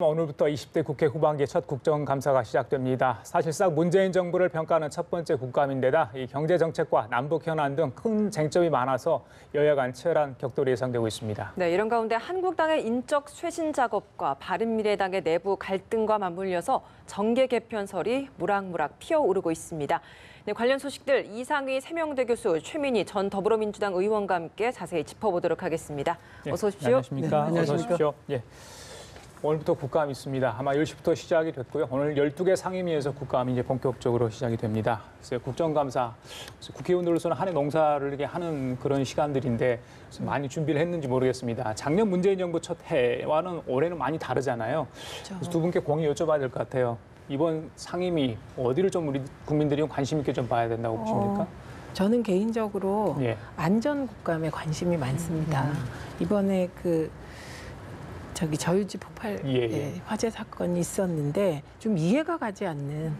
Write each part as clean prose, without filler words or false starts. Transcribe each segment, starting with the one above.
오늘부터 20대 국회 후반기 첫 국정감사가 시작됩니다. 사실상 문재인 정부를 평가하는 첫 번째 국감인데다 이 경제 정책과 남북 현안 등 큰 쟁점이 많아서 여야 간 치열한 격돌이 예상되고 있습니다. 네, 이런 가운데 한국당의 인적 쇄신 작업과 바른미래당의 내부 갈등과 맞물려서 정계 개편설이 무락무락 피어오르고 있습니다. 네, 관련 소식들 이상희 세명대 교수, 최민희 전 더불어민주당 의원과 함께 자세히 짚어보도록 하겠습니다. 어서 오십시오. 안녕하십니까? 어서 오십시오. 예. 오늘부터 국감이 있습니다. 아마 10시부터 시작이 됐고요. 오늘 12개 상임위에서 국감이 이제 본격적으로 시작이 됩니다. 그래서 국정감사, 국회의원들로서는 한 해 농사를 이렇게 하는 그런 시간들인데 많이 준비를 했는지 모르겠습니다. 작년 문재인 정부 첫 해와는 올해는 많이 다르잖아요. 그렇죠. 그래서 두 분께 공의 여쭤봐야 될 것 같아요. 이번 상임위 어디를 좀 우리 국민들이 관심 있게 좀 봐야 된다고 보십니까? 저는 개인적으로 예. 안전 국감에 관심이 많습니다. 이번에 저유지 폭발 화재 사건이 있었는데 좀 이해가 가지 않는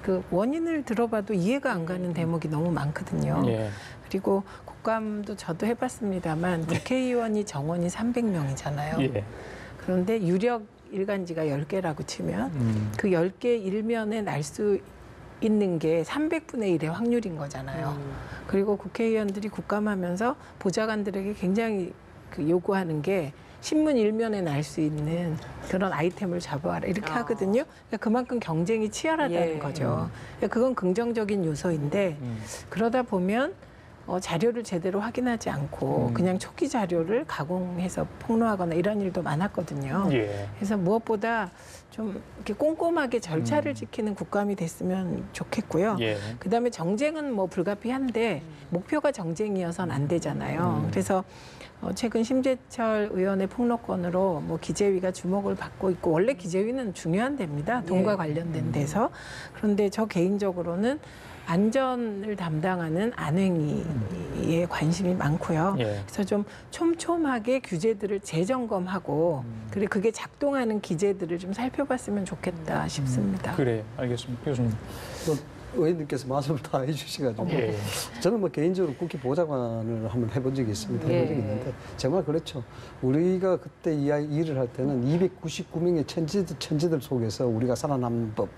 그 원인을 들어봐도 이해가 안 가는 대목이 너무 많거든요. 예. 그리고 국감도 저도 해봤습니다만 국회의원이 정원이 300명이잖아요. 예. 그런데 유력 일간지가 10개라고 치면 그 10개 일면에 날 수 있는 게 300분의 1의 확률인 거잖아요. 그리고 국회의원들이 국감하면서 보좌관들에게 굉장히 요구하는 게 신문 일면에 날 수 있는 그런 아이템을 잡아와라 이렇게 하거든요. 그러니까 그만큼 경쟁이 치열하다는 거죠. 그러니까 그건 긍정적인 요소인데 그러다 보면 자료를 제대로 확인하지 않고 그냥 초기 자료를 가공해서 폭로하거나 이런 일도 많았거든요. 예. 그래서 무엇보다 좀 이렇게 꼼꼼하게 절차를 지키는 국감이 됐으면 좋겠고요. 예. 그다음에 정쟁은 뭐 불가피한데 목표가 정쟁이어서는 안 되잖아요. 그래서 최근 심재철 의원의 폭로건으로 뭐 기재위가 주목을 받고 있고 원래 기재위는 중요한 데입니다. 돈과 관련된 데서. 그런데 저 개인적으로는 안전을 담당하는 안행위에 관심이 많고요. 예. 그래서 좀 촘촘하게 규제들을 재점검하고 그리고 그게 작동하는 기제들을 좀 살펴봤으면 좋겠다 싶습니다. 그래, 알겠습니다. 교수님. 의원님께서 말씀을 다 해주셔가지고 예. 저는 뭐 개인적으로 국회 보좌관을 한번 해본 적이 있습니다. 해본 적이 있는데 정말 그렇죠. 우리가 그때 일을 할 때는 299명의 천재들 속에서 우리가 살아남는 법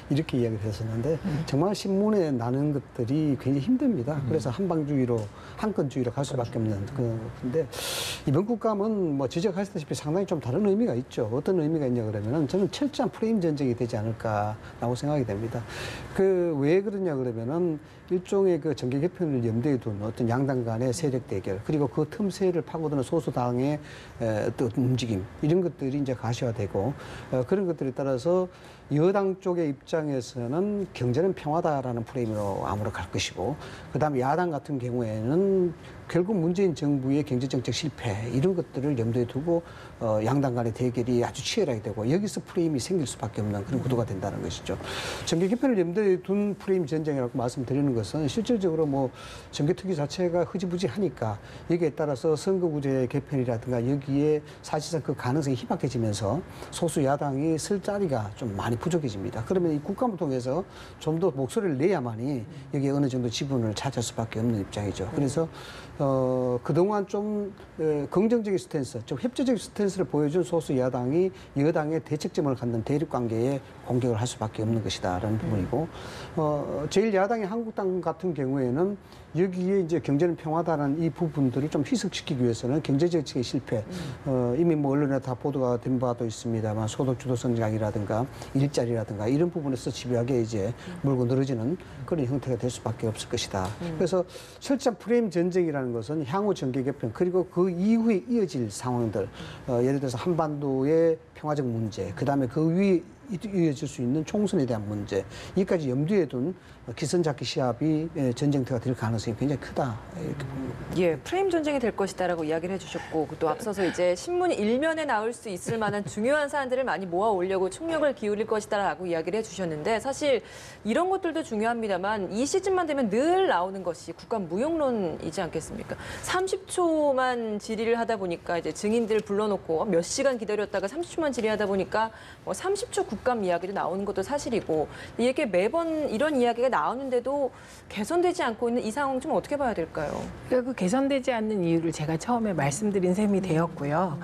이렇게 이야기를 했었는데 정말 신문에 나는 것들이 굉장히 힘듭니다. 그래서 한방주의로 한건주의로 갈 수밖에 없는 근데 이번 국감은 뭐 지적하셨다시피 상당히 좀 다른 의미가 있죠. 어떤 의미가 있냐 그러면은 저는 철저한 프레임 전쟁이 되지 않을까라고 생각이 됩니다. 왜 그러냐 그러면은 일종의 그 정계 개편을 염두에 둔 어떤 양당 간의 세력 대결 그리고 그 틈새를 파고드는 소수당의 어떤 움직임 이런 것들이 이제 가시화되고 그런 것들에 따라서 여당 쪽의 입장에서는 경제는 평화다라는 프레임으로 아무로 갈 것이고 그다음에 야당 같은 경우에는 결국 문재인 정부의 경제정책 실패 이런 것들을 염두에 두고 양당 간의 대결이 아주 치열하게 되고 여기서 프레임이 생길 수밖에 없는 그런 구도가 된다는 것이죠. 정계 개편을 염두에 둔 프레임 전쟁이라고 말씀드리는 것은 실질적으로 뭐 정계특위 자체가 흐지부지하니까 여기에 따라서 선거구제 개편이라든가 여기에 사실상 그 가능성이 희박해지면서 소수 야당이 쓸 자리가 좀 많이 부족해집니다. 그러면 이 국감을 통해서 좀 더 목소리를 내야만이 여기에 어느 정도 지분을 차지할 수밖에 없는 입장이죠. 그래서 그동안 좀 긍정적인 스탠스, 좀 협조적인 스탠스를 보여준 소수 야당이 여당의 대책점을 갖는 대립관계에 공격을 할 수밖에 없는 것이다라는 부분이고 제1야당의 한국당 같은 경우에는 여기에 이제 경제는 평화다라는 이 부분들을 좀 희석시키기 위해서는 경제정책의 실패, 이미 뭐 언론에 다 보도가 된 바도 있습니다만 소득주도 성장이라든가 일자리라든가 이런 부분에서 집요하게 이제 물고 늘어지는 그런 형태가 될 수밖에 없을 것이다. 그래서 철저한 프레임 전쟁이라는 것은 향후 정계 개편 그리고 그 이후에 이어질 상황들, 예를 들어서 한반도의 평화적 문제, 그다음에 그 위에 이어질 수 있는 총선에 대한 문제, 이까지 염두에 둔 기선잡기 시합이 전쟁터가 될 가능성이 굉장히 크다 이렇게 봅니다. 예, 프레임 전쟁이 될 것이다라고 이야기를 해주셨고 또 앞서서 이제 신문 일면에 나올 수 있을 만한 중요한 사안들을 많이 모아 오려고 총력을 기울일 것이다라고 이야기를 해주셨는데 사실 이런 것들도 중요합니다만 이 시즌만 되면 늘 나오는 것이 국감 무용론이지 않겠습니까? 30초만 질의를 하다 보니까 이제 증인들 불러놓고 몇 시간 기다렸다가 30초만 질의하다 보니까 뭐 30초 국감 이야기도 나오는 것도 사실이고 이렇게 매번 이런 이야기가 나오는데도 개선되지 않고 있는 이 상황 좀 어떻게 봐야 될까요? 그 개선되지 않는 이유를 제가 처음에 말씀드린 셈이 되었고요.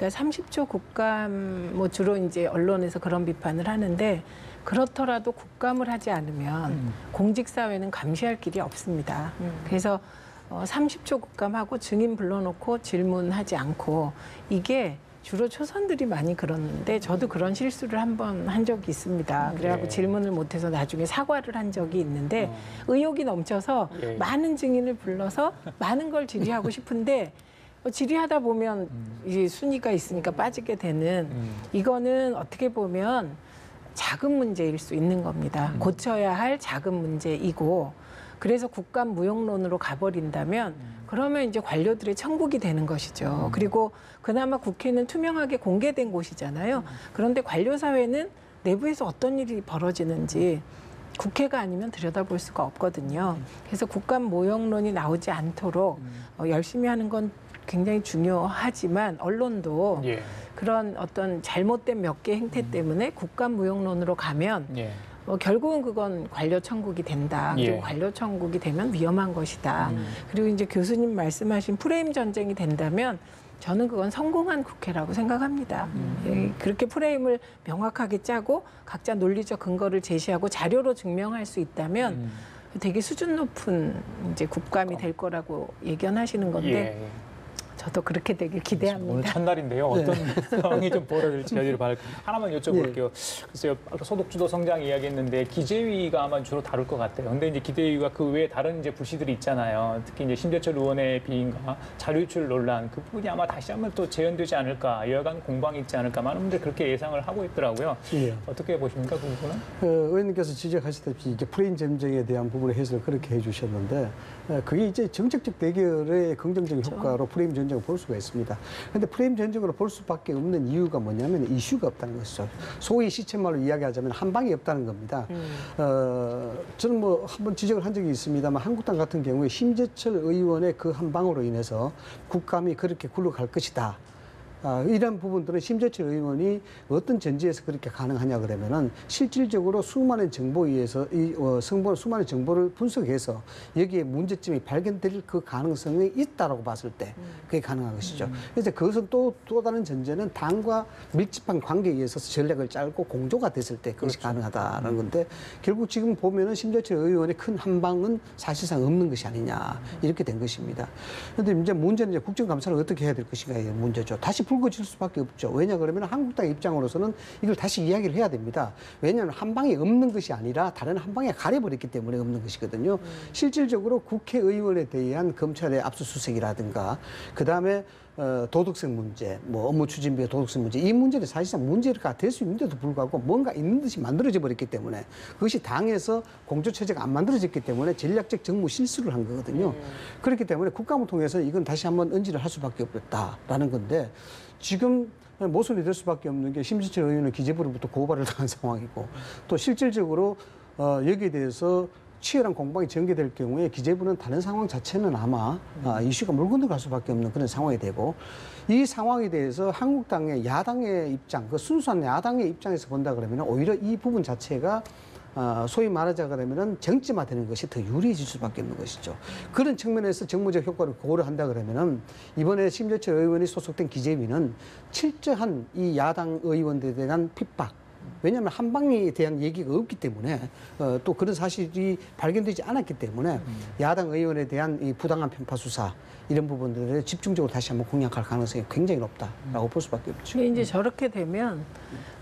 그러니까 30조 국감 뭐 주로 이제 언론에서 그런 비판을 하는데 그렇더라도 국감을 하지 않으면 공직사회는 감시할 길이 없습니다. 그래서 30조 국감하고 증인 불러놓고 질문하지 않고 이게 주로 초선들이 많이 그러는데 저도 그런 실수를 한 번 한 적이 있습니다. 그래갖고 질문을 못해서 나중에 사과를 한 적이 있는데 의욕이 넘쳐서 많은 증인을 불러서 많은 걸 질의하고 싶은데 질의하다 보면 이제 순위가 있으니까 빠지게 되는 이거는 어떻게 보면 작은 문제일 수 있는 겁니다. 고쳐야 할 작은 문제이고 그래서 국감 무용론으로 가버린다면 그러면 이제 관료들의 천국이 되는 것이죠. 그리고 그나마 국회는 투명하게 공개된 곳이잖아요. 그런데 관료사회는 내부에서 어떤 일이 벌어지는지 국회가 아니면 들여다볼 수가 없거든요. 그래서 국감 무용론이 나오지 않도록 열심히 하는 건 굉장히 중요하지만 언론도 그런 어떤 잘못된 몇 개 행태 때문에 국감 무용론으로 가면 결국은 그건 관료 천국이 된다. 그리고 관료 천국이 되면 위험한 것이다. 그리고 이제 교수님 말씀하신 프레임 전쟁이 된다면 저는 그건 성공한 국회라고 생각합니다. 그렇게 프레임을 명확하게 짜고 각자 논리적 근거를 제시하고 자료로 증명할 수 있다면 되게 수준 높은 이제 국감이 될 거라고 예견하시는 건데 저도 그렇게 되길 기대합니다. 오늘 첫날인데요. 어떤 상황이 좀 벌어질지 저희를 하나만 여쭤볼게요. 글쎄요, 아까 소득주도 성장 이야기했는데 기재위가 아마 주로 다룰 것 같아요. 근데 이제 기재위가 그 외에 다른 이제 부시들이 있잖아요. 특히 이제 심재철 의원의 비인가 자료 유출 논란 그 부분이 아마 다시 한번 또 재현되지 않을까, 여야간 공방이 있지 않을까 많은 분들이 그렇게 예상을 하고 있더라고요. 어떻게 보십니까, 그 부분은? 의원님께서 지적하시다시피 이제 프레임 전쟁에 대한 부분의 해설을 그렇게 해주셨는데 그게 이제 정책적 대결의 긍정적인 효과로 프레임 전쟁을 볼 수가 있습니다. 그런데 프레임 전쟁으로 볼 수밖에 없는 이유가 뭐냐면 이슈가 없다는 것이죠. 소위 시쳇말로 이야기하자면 한 방이 없다는 겁니다. 저는 뭐 한번 지적을 한 적이 있습니다만 한국당 같은 경우에 심재철 의원의 그 한 방으로 인해서 국감이 그렇게 굴러갈 것이다. 이런 부분들은 심재철 의원이 어떤 전제에서 그렇게 가능하냐 그러면은 실질적으로 수많은 정보에 의해서 수많은 정보를 분석해서 여기에 문제점이 발견될 그 가능성이 있다라고 봤을 때 그게 가능한 것이죠. 그래서 그것은 또 다른 전제는 당과 밀집한 관계에 의해서 전략을 짜고 공조가 됐을 때 그것이 가능하다는 건데 결국 지금 보면은 심재철 의원의 큰 한방은 사실상 없는 것이 아니냐 이렇게 된 것입니다. 그런데 이제 문제는 이제 국정감사를 어떻게 해야 될 것인가의 문제죠. 다시 불거질 수밖에 없죠. 왜냐 그러면 한국당 입장으로서는 이걸 다시 이야기를 해야 됩니다. 왜냐하면 한 방에 없는 것이 아니라 다른 한 방에 가려버렸기 때문에 없는 것이거든요. 실질적으로 국회의원에 대한 검찰의 압수수색이라든가 그다음에 도덕성 문제, 뭐 업무 추진비의 도덕성 문제, 이 문제는 사실상 문제가 될 수 있는데도 불구하고 뭔가 있는 듯이 만들어져 버렸기 때문에 그것이 당에서 공조체제가 안 만들어졌기 때문에 전략적 정무 실수를 한 거거든요. 그렇기 때문에 국감을 통해서 이건 다시 한번 언지를 할 수밖에 없다라는 건데 지금 모순이 될 수밖에 없는 게 심재철 의원은 기재부로부터 고발을 당한 상황이고 또 실질적으로 여기에 대해서 치열한 공방이 전개될 경우에 기재부는 다른 상황 자체는 아마 이슈가 물 건너갈 수밖에 없는 그런 상황이 되고 이 상황에 대해서 한국당의 야당의 입장, 그 순수한 야당의 입장에서 본다 그러면 오히려 이 부분 자체가 소위 말하자 그러면은 정치화되는 것이 더 유리해질 수밖에 없는 것이죠. 그런 측면에서 정무적 효과를 고려한다 그러면은 이번에 심재철 의원이 소속된 기재위는 철저한 이 야당 의원들에 대한 핍박, 왜냐하면 한 방에 대한 얘기가 없기 때문에 또 그런 사실이 발견되지 않았기 때문에 야당 의원에 대한 이 부당한 편파 수사 이런 부분들을 집중적으로 다시 한번 공략할 가능성이 굉장히 높다라고 볼 수밖에 없죠. 이제 저렇게 되면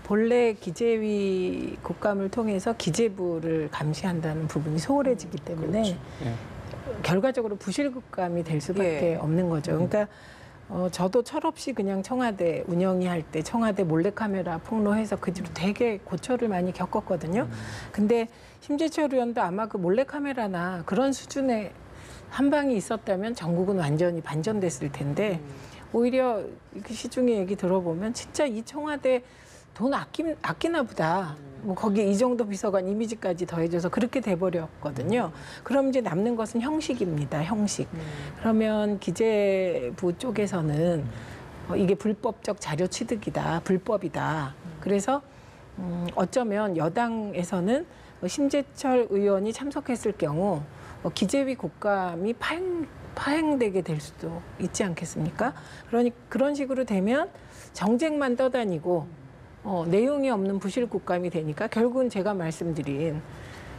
본래 기재위 국감을 통해서 기재부를 감시한다는 부분이 소홀해지기 때문에 결과적으로 부실 국감이 될 수밖에 없는 거죠. 그러니까 저도 철없이 그냥 청와대 운영위 할 때 청와대 몰래카메라 폭로해서 그 뒤로 되게 고초를 많이 겪었거든요. 근데 심재철 의원도 아마 그 몰래카메라나 그런 수준의 한 방이 있었다면 전국은 완전히 반전됐을 텐데 오히려 시중에 얘기 들어보면 진짜 이 청와대 돈 아끼나 보다. 뭐 거기에 이 정도 비서관 이미지까지 더해져서 그렇게 돼버렸거든요. 그럼 이제 남는 것은 형식입니다. 형식. 그러면 기재부 쪽에서는 이게 불법적 자료 취득이다. 불법이다. 그래서 어쩌면 여당에서는 심재철 의원이 참석했을 경우 기재위 국감이 파행되게 될 수도 있지 않겠습니까? 그러니 그런 식으로 되면 정쟁만 떠다니고 내용이 없는 부실 국감이 되니까 결국은 제가 말씀드린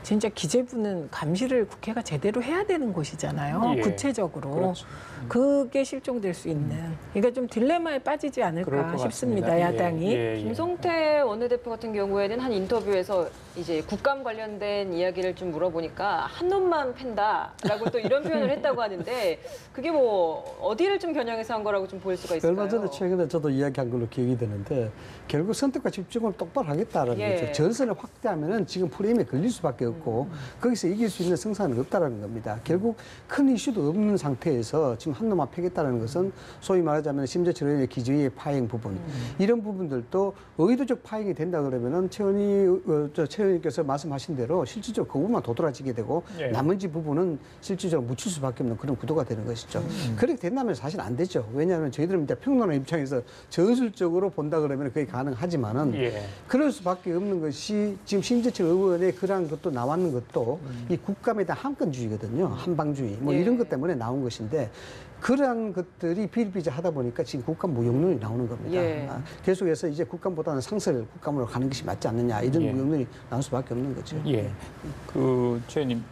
진짜 기재부는 감시를 국회가 제대로 해야 되는 곳이잖아요. 예. 구체적으로. 그렇죠. 그게 실종될 수 있는. 그러니까 좀 딜레마에 빠지지 그럴 것 않을까 싶습니다. 같습니다. 야당이. 예, 예. 김성태 원내대표 같은 경우에는 한 인터뷰에서 이제 국감 관련된 이야기를 좀 물어보니까 한 놈만 팬다라고 또 이런 표현을 했다고 하는데 그게 뭐 어디를 좀 겨냥해서 한 거라고 좀 보일 수가 있을까요? 얼마 전에 최근에 저도 이야기한 걸로 기억이 되는데 결국 선택과 집중을 똑바로 하겠다라는 예. 거죠. 전선을 확대하면은 지금 프레임에 걸릴 수밖에 없고 거기서 이길 수 있는 성사는 없다라는 겁니다. 결국 큰 이슈도 없는 상태에서 지금 한 놈만 패겠다라는 것은 소위 말하자면 심재철의 기재위의 파행 부분 이런 부분들도 의도적 파행이 된다 그러면은 최 의원님께서 말씀하신 대로 실질적으로 그 부분만 도드라지게 되고 예. 나머지 부분은 실질적으로 묻힐 수밖에 없는 그런 구도가 되는 것이죠. 그렇게 된다면 사실 안 되죠. 왜냐하면 저희들은 이제 평론의 입장에서 전술적으로 본다 그러면 그게 가능하지만은 예. 그럴 수밖에 없는 것이 지금 심재철 의원의 그러한 것도 나왔는 것도 이 국감에 대한 한건주의거든요. 한방주의 뭐 예. 이런 것 때문에 나온 것인데 그러한 것들이 비일비재하다 보니까 지금 국감 무용론이 나오는 겁니다. 예. 계속해서 이제 국감보다는 상설 국감으로 가는 것이 맞지 않느냐 이런 예. 무용론이 나올 수밖에 없는 거죠. 예. 최 의원님,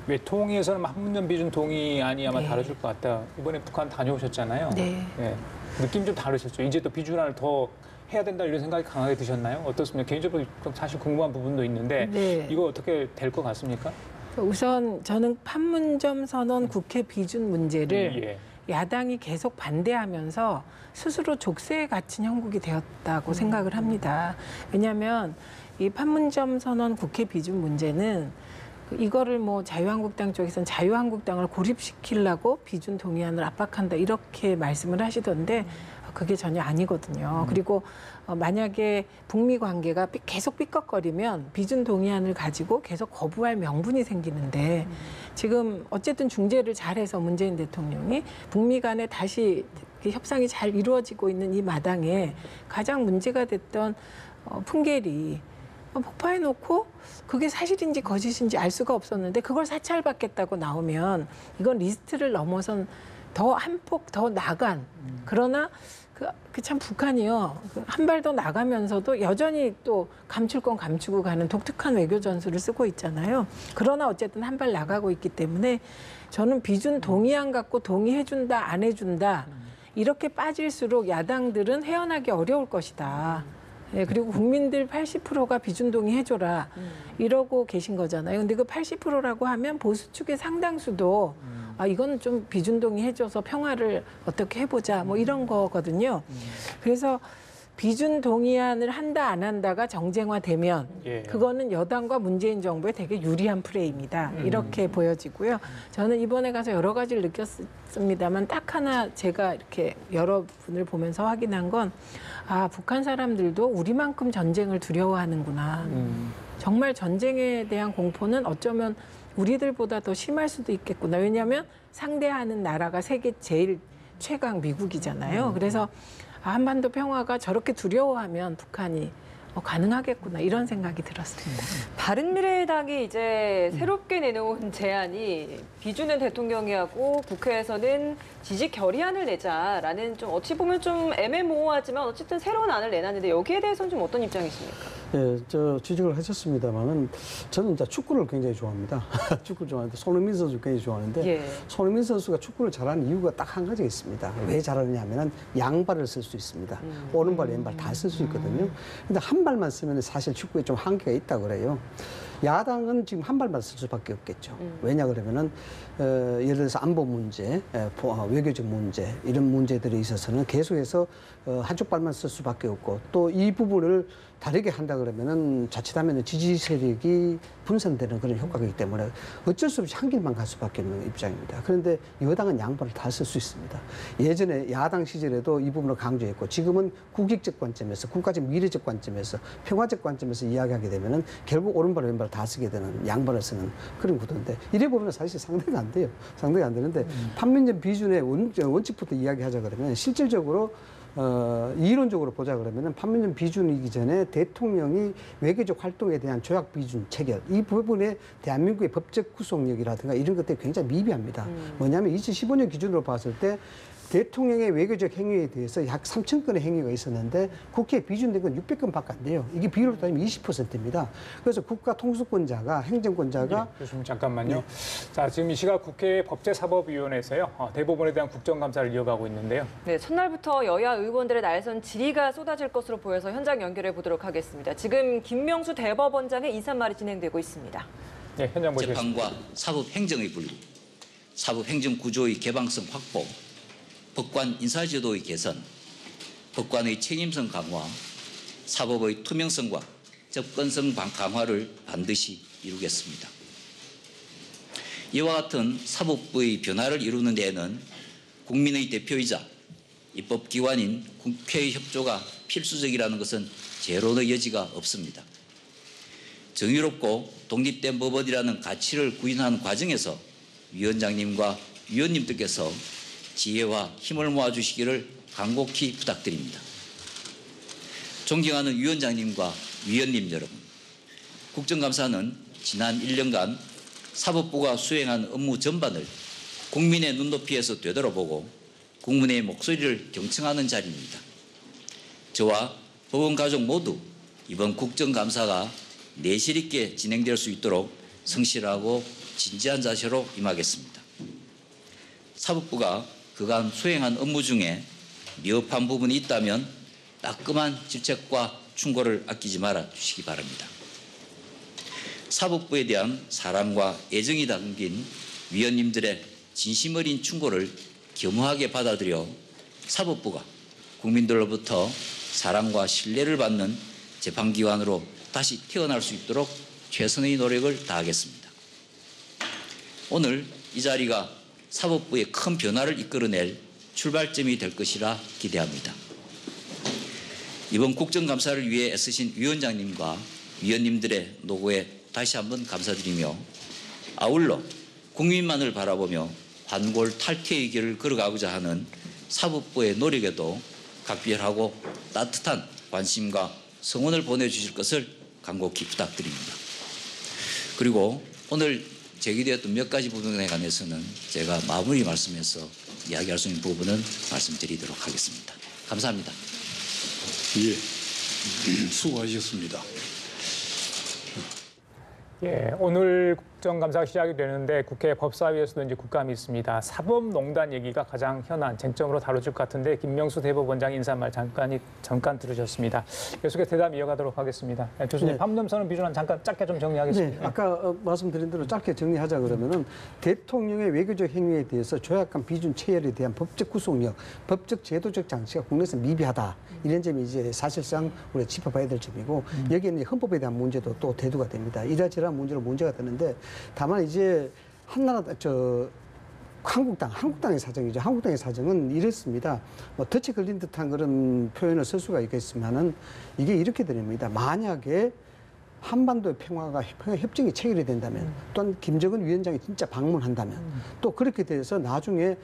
외통위에서는 판문점 비준 동의안이 아마 네. 다뤄질 것 같다. 이번에 북한 다녀오셨잖아요. 네. 예. 느낌 좀 다르셨죠? 이제 또 비준안을 더 해야 된다 이런 생각이 강하게 드셨나요? 어떻습니까? 개인적으로 좀 사실 궁금한 부분도 있는데 네. 이거 어떻게 될 것 같습니까? 우선 저는 판문점 선언 국회 비준 문제를 예. 야당이 계속 반대하면서 스스로 족쇄에 갇힌 형국이 되었다고 생각을 합니다. 왜냐하면 이 판문점 선언 국회 비준 문제는 이거를 뭐 자유한국당 쪽에서는 자유한국당을 고립시키려고 비준 동의안을 압박한다 이렇게 말씀을 하시던데 그게 전혀 아니거든요. 그리고 만약에 북미 관계가 계속 삐걱거리면 비준 동의안을 가지고 계속 거부할 명분이 생기는데 지금 어쨌든 중재를 잘해서 문재인 대통령이 북미 간에 다시 협상이 잘 이루어지고 있는 이 마당에 가장 문제가 됐던 풍계리 폭파해놓고 그게 사실인지 거짓인지 알 수가 없었는데 그걸 사찰받겠다고 나오면 이건 리스트를 넘어선 더 한 폭 더 나간 그러나 그 참 북한이요 한 발 더 나가면서도 여전히 또 감출 건 감추고 가는 독특한 외교 전술을 쓰고 있잖아요. 그러나 어쨌든 한 발 나가고 있기 때문에 저는 비준 동의안 갖고 동의해준다 안 해준다 이렇게 빠질수록 야당들은 헤어나기 어려울 것이다. 네, 그리고 국민들 80%가 비준 동의해줘라 이러고 계신 거잖아요. 근데 그 80%라고 하면 보수 측의 상당수도 이건 좀 비준 동의해줘서 평화를 어떻게 해보자 뭐 이런 거거든요. 그래서 비준 동의안을 한다 안 한다가 정쟁화되면 예. 그거는 여당과 문재인 정부에 되게 유리한 플레이입니다. 이렇게 보여지고요. 저는 이번에 가서 여러 가지를 느꼈습니다만 딱 하나 제가 이렇게 여러분을 보면서 확인한 건 북한 사람들도 우리만큼 전쟁을 두려워하는구나. 정말 전쟁에 대한 공포는 어쩌면 우리들보다 더 심할 수도 있겠구나. 왜냐하면 상대하는 나라가 세계 제일 최강 미국이잖아요. 그래서 한반도 평화가 저렇게 두려워하면 북한이 가능하겠구나 이런 생각이 들었습니다. 바른미래당이 이제 새롭게 내놓은 제안이 비준은 대통령이 하고 국회에서는 지지 결의안을 내자라는 좀 어찌 보면 좀 애매모호하지만 어쨌든 새로운 안을 내놨는데 여기에 대해서는 좀 어떤 입장이십니까? 예, 저 지적을 하셨습니다만은 저는 이제 축구를 굉장히 좋아합니다. 축구를 좋아하는데 손흥민 선수 굉장히 좋아하는데 예. 손흥민 선수가 축구를 잘하는 이유가 딱 한 가지가 있습니다. 왜 잘하느냐 하면은 양발을 쓸 수 있습니다. 오른발, 왼발 다 쓸 수 있거든요. 근데 한 발만 쓰면 사실 축구에 좀 한계가 있다 그래요. 야당은 지금 한 발만 쓸 수밖에 없겠죠. 왜냐 그러면은 예를 들어서 안보 문제, 외교적 문제 이런 문제들에 있어서는 계속해서 한쪽 발만 쓸 수밖에 없고 또 이 부분을 다르게 한다 그러면은 자칫하면 지지 세력이 분산되는 그런 효과가 있기 때문에 어쩔 수 없이 한 길만 갈 수밖에 없는 입장입니다. 그런데 여당은 양발을 다 쓸 수 있습니다. 예전에 야당 시절에도 이 부분을 강조했고 지금은 국익적 관점에서 국가적 미래적 관점에서 평화적 관점에서 이야기하게 되면은 결국 오른발 왼발 다 쓰게 되는 양발을 쓰는 그런 구도인데 이래 보면 사실 상대가 안 돼요. 상대가 안 되는데 판문점 비준의 원칙부터 이야기하자 그러면 실질적으로 이론적으로 보자 그러면은 판문점 비준이기 전에 대통령이 외교적 활동에 대한 조약 비준 체결 이 부분에 대한민국의 법적 구속력이라든가 이런 것들이 굉장히 미비합니다. 뭐냐면 2015년 기준으로 봤을 때 대통령의 외교적 행위에 대해서 약 3,000건의 행위가 있었는데 국회에 비준된 건 600건밖에 안 돼요. 이게 비율로 따지면 20%입니다. 그래서 국가 통수권자가 행정권자가 교수님 잠깐만요. 자, 지금 이 시각 국회 법제사법위원회에서요. 대법원에 대한 국정감사를 이어가고 있는데요. 네, 첫날부터 여야 의원들의 날선 질의가 쏟아질 것으로 보여서 현장 연결해 보도록 하겠습니다. 지금 김명수 대법원장의 인사말이 진행되고 있습니다. 네, 현장 보시겠습니다. 재판과 사법행정의 분리, 사법행정구조의 개방성 확보, 법관 인사제도의 개선, 법관의 책임성 강화, 사법의 투명성과 접근성 강화를 반드시 이루겠습니다. 이와 같은 사법부의 변화를 이루는 데에는 국민의 대표이자 입법기관인 국회의 협조가 필수적이라는 것은 재론의 여지가 없습니다. 정의롭고 독립된 법원이라는 가치를 구현하는 과정에서 위원장님과 위원님들께서 지혜와 힘을 모아주시기를 간곡히 부탁드립니다. 존경하는 위원장님과 위원님 여러분, 국정감사는 지난 1년간 사법부가 수행한 업무 전반을 국민의 눈높이에서 되돌아보고 국민의 목소리를 경청하는 자리입니다. 저와 법원 가족 모두 이번 국정감사가 내실 있게 진행될 수 있도록 성실하고 진지한 자세로 임하겠습니다. 사법부가 그간 수행한 업무 중에 미흡한 부분이 있다면 따끔한 질책과 충고를 아끼지 말아 주시기 바랍니다. 사법부에 대한 사랑과 애정이 담긴 위원님들의 진심 어린 충고를 겸허하게 받아들여 사법부가 국민들로부터 사랑과 신뢰를 받는 재판기관으로 다시 태어날 수 있도록 최선의 노력을 다하겠습니다. 오늘 이 자리가 사법부의 큰 변화를 이끌어낼 출발점이 될 것이라 기대합니다. 이번 국정감사를 위해 애쓰신 위원장님과 위원님들의 노고에 다시 한번 감사드리며 아울러 국민만을 바라보며 환골 탈퇴의 길을 걸어가고자 하는 사법부의 노력에도 각별하고 따뜻한 관심과 성원을 보내주실 것을 간곡히 부탁드립니다. 그리고 오늘 제기되었던 몇 가지 부분에 관해서는 제가 마무리 말씀에서 이야기할 수 있는 부분은 말씀드리도록 하겠습니다. 감사합니다. 예, 수고하셨습니다. 예, 오늘 국정감사가 시작이 되는데 국회 법사위에서도 이제 국감이 있습니다. 사법농단 얘기가 가장 현안 쟁점으로 다뤄질 것 같은데 김명수 대법원장 인사말 잠깐 들으셨습니다. 계속해서 대담 이어가도록 하겠습니다. 교수님, 네. 판문점선언 비준안 잠깐 짧게 좀 정리하겠습니다. 네, 아까 말씀드린 대로 짧게 정리하자 그러면은 대통령의 외교적 행위에 대해서 조약관 비준 체결에 대한 법적 구속력, 법적 제도적 장치가 국내에서 미비하다. 이런 점이 이제 사실상 우리가 짚어봐야 될 점이고 여기에는 헌법에 대한 문제도 또 대두가 됩니다. 이러저러한 문제가 되는데 다만 이제 한국당의 사정이죠. 한국당의 사정은 이렇습니다. 뭐 덫에 걸린 듯한 그런 표현을 쓸 수가 있겠지만은 이게 이렇게 됩니다. 만약에 한반도의 평화가 협정이 체결이 된다면 또한 김정은 위원장이 진짜 방문한다면 또 그렇게 돼서 나중에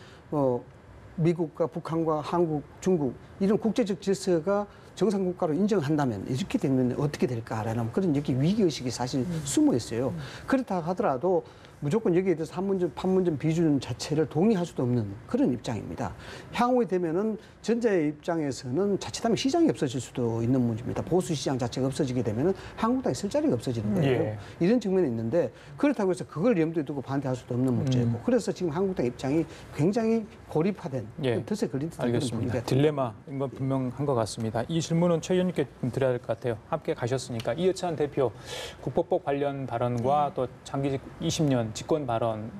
미국과 북한과 한국, 중국 이런 국제적 질서가 정상국가로 인정한다면 이렇게 되면 어떻게 될까라는 그런 여기 위기의식이 사실 숨어 있어요. 그렇다 하더라도 무조건 여기에 대해서 판문점 비준 자체를 동의할 수도 없는 그런 입장입니다. 향후에 되면은 전자의 입장에서는 자칫하면 시장이 없어질 수도 있는 문제입니다. 보수 시장 자체가 없어지게 되면은 한국당이 쓸 자리가 없어지는 거예요. 예. 이런 측면이 있는데 그렇다고 해서 그걸 염두에 두고 반대할 수도 없는 문제고 그래서 지금 한국당 입장이 굉장히 고립화된 덫에 걸린 듯한 그런 알겠습니다. 분위기가 딜레마인 건 분명한 것 같습니다. 이 질문은 최 의원님께 좀 드려야 될 것 같아요. 함께 가셨으니까 이해찬 대표 국법법 관련 발언과 또 장기직 20년 집권 발언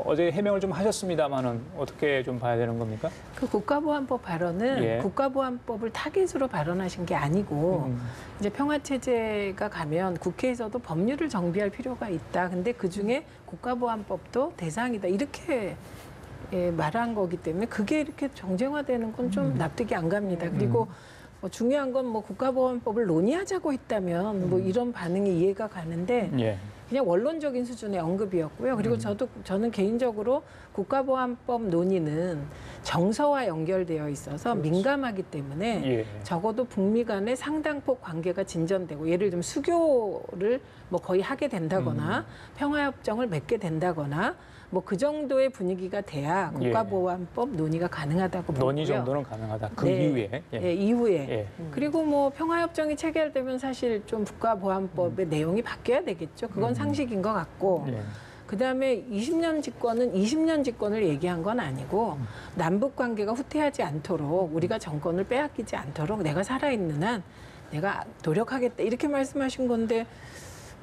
어제 해명을 좀 하셨습니다만은 어떻게 좀 봐야 되는 겁니까? 그 국가보안법 발언은 예. 국가보안법을 타깃으로 발언하신 게 아니고 이제 평화체제가 가면 국회에서도 법률을 정비할 필요가 있다. 근데 그중에 국가보안법도 대상이다. 이렇게 말한 거기 때문에 그게 이렇게 정쟁화되는 건 좀 납득이 안 갑니다. 그리고 중요한 건 뭐 국가보안법을 논의하자고 했다면 뭐 이런 반응이 이해가 가는데 예. 그냥 원론적인 수준의 언급이었고요. 그리고 저는 개인적으로 국가보안법 논의는 정서와 연결되어 있어서 민감하기 때문에 예. 적어도 북미 간의 상당폭 관계가 진전되고 예를 들면 수교를 뭐 거의 하게 된다거나 평화협정을 맺게 된다거나 뭐 그 정도의 분위기가 돼야 국가보안법 논의가 가능하다고 보고요. 논의 정도는 가능하다. 그 네. 이후에. 예, 이후에. 예. 그리고 뭐 평화협정이 체결되면 사실 좀 국가보안법의 내용이 바뀌어야 되겠죠. 그건 상식인 것 같고. 예. 그다음에 20년 집권은 20년 집권을 얘기한 건 아니고 남북 관계가 후퇴하지 않도록 우리가 정권을 빼앗기지 않도록 내가 살아있는 한 내가 노력하겠다 이렇게 말씀하신 건데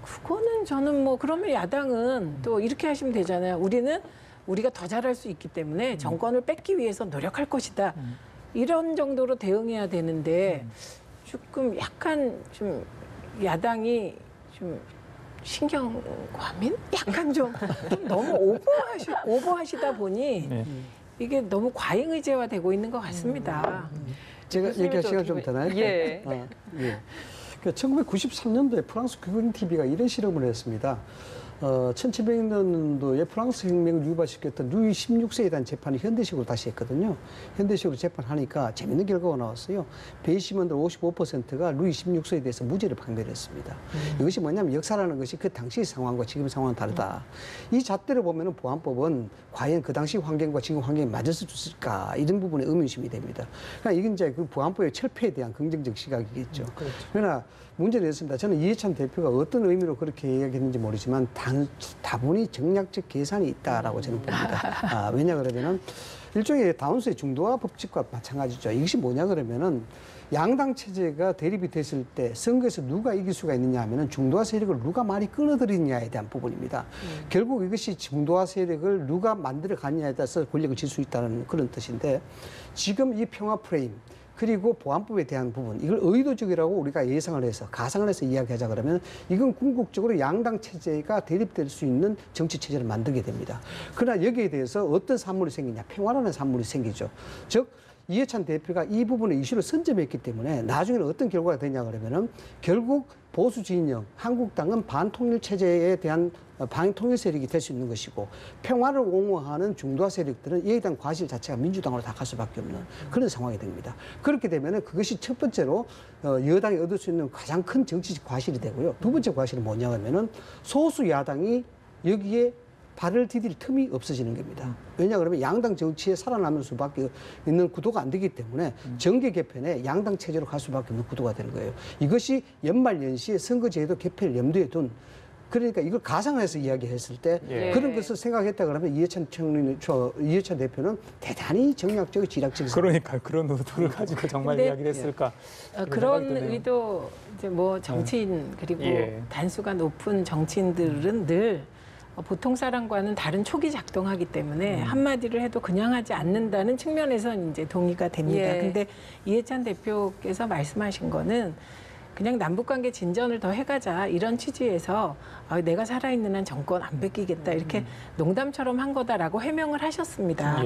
그거는 저는 뭐 그러면 야당은 또 이렇게 하시면 되잖아요. 우리가 더 잘할 수 있기 때문에 정권을 뺏기 위해서 노력할 것이다. 이런 정도로 대응해야 되는데 조금 약간 좀 야당이 좀 신경과민? 약간 좀 너무 오버하시다 보니 네. 이게 너무 과잉 의제화되고 있는 것 같습니다. 제가 얘기할 시간 좀 되나요? 예. 예. 1993년도에 프랑스 국영 TV가 이런 실험을 했습니다. 1700년도에 프랑스 혁명을 유발시켰던 루이 16세에 대한 재판을 현대식으로 다시 했거든요. 현대식으로 재판하니까 재밌는 결과가 나왔어요. 배심원들 55%가 루이 16세에 대해서 무죄를 판결했습니다. 이것이 뭐냐면 역사라는 것이 그 당시 상황과 지금 상황은 다르다. 이 잣대로 보면은 보안법은 과연 그 당시 환경과 지금 환경이 맞을 수 있을까 이런 부분에 의문심이 됩니다. 그러니까 이건 이제 그 보안법의 철폐에 대한 긍정적 시각이겠죠. 그러나 문제는 있습니다. 저는 이해찬 대표가 어떤 의미로 그렇게 이야기했는지 모르지만 다분히 정략적 계산이 있다라고 저는 봅니다. 왜냐 그러면은 일종의 다운스의 중도화 법칙과 마찬가지죠. 이것이 뭐냐 그러면은 양당 체제가 대립이 됐을 때 선거에서 누가 이길 수가 있느냐 하면은 중도화 세력을 누가 많이 끌어들이느냐에 대한 부분입니다. 결국 이것이 중도화 세력을 누가 만들어 가느냐에 따라서 권력을 질 수 있다는 그런 뜻인데 지금 이 평화 프레임 그리고 보안법에 대한 부분 이걸 의도적이라고 우리가 예상을 해서 가상을 해서 이야기하자 그러면 이건 궁극적으로 양당 체제가 대립될 수 있는 정치 체제를 만들게 됩니다. 그러나 여기에 대해서 어떤 산물이 생기냐 평화라는 산물이 생기죠. 즉 이해찬 대표가 이 부분의 이슈를 선점했기 때문에 나중에는 어떤 결과가 되냐 그러면은 결국 보수 진영 한국당은 반통일 체제에 대한 반통일 세력이 될 수 있는 것이고 평화를 옹호하는 중도화 세력들은 이에 대한 과실 자체가 민주당으로 다 갈 수밖에 없는 그런 상황이 됩니다. 그렇게 되면은 그것이 첫 번째로 여당이 얻을 수 있는 가장 큰 정치적 과실이 되고요. 두 번째 과실은 뭐냐 하면은 소수 야당이 여기에 발을 디딜 틈이 없어지는 겁니다. 왜냐 그러면 양당 정치에 살아남을 수밖에 있는 구도가 안 되기 때문에 정계 개편에 양당 체제로 갈 수밖에 없는 구도가 되는 거예요. 이것이 연말 연시에 선거제도 개편을 염두에 둔 그러니까 이걸 가상해서 이야기했을 때 그런 것을 생각했다 그러면 이해찬 대표는 대단히 정략적, 지략적. 그러니까 그런 의도를 가지고 정말 이야기를 했을까. 그런 의도 이제 뭐 정치인 그리고 단수가 높은 정치인들은 늘 보통 사람과는 다른 촉이 작동하기 때문에 한마디를 해도 그냥 하지 않는다는 측면에서는 이제 동의가 됩니다. 근데 이해찬 대표께서 말씀하신 거는 그냥 남북관계 진전을 더 해가자 이런 취지에서 내가 살아있는 한 정권 안 뺏기겠다 이렇게 농담처럼 한 거다라고 해명을 하셨습니다.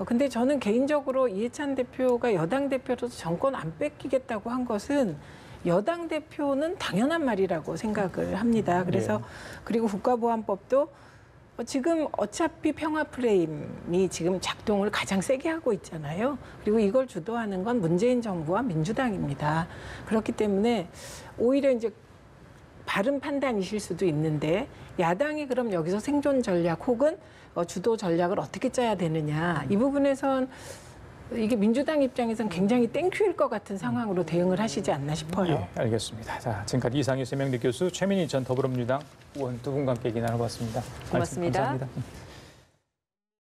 근데 저는 개인적으로 이해찬 대표가 여당 대표로서 정권 안 뺏기겠다고 한 것은 여당 대표는 당연한 말이라고 생각을 합니다. 그래서 그리고 국가보안법도 지금 어차피 평화 프레임이 지금 작동을 가장 세게 하고 있잖아요. 그리고 이걸 주도하는 건 문재인 정부와 민주당입니다. 그렇기 때문에 오히려 이제 바른 판단이실 수도 있는데 야당이 그럼 여기서 생존 전략 혹은 주도 전략을 어떻게 짜야 되느냐 이 부분에선 이게 민주당 입장에서는 굉장히 땡큐일 것 같은 상황으로 대응을 하시지 않나 싶어요. 알겠습니다. 자, 지금까지 이상희 세명대 교수, 최민희 전 더불어민주당 의원 두 분과 함께 얘기 나눠봤습니다. 고맙습니다. 감사합니다.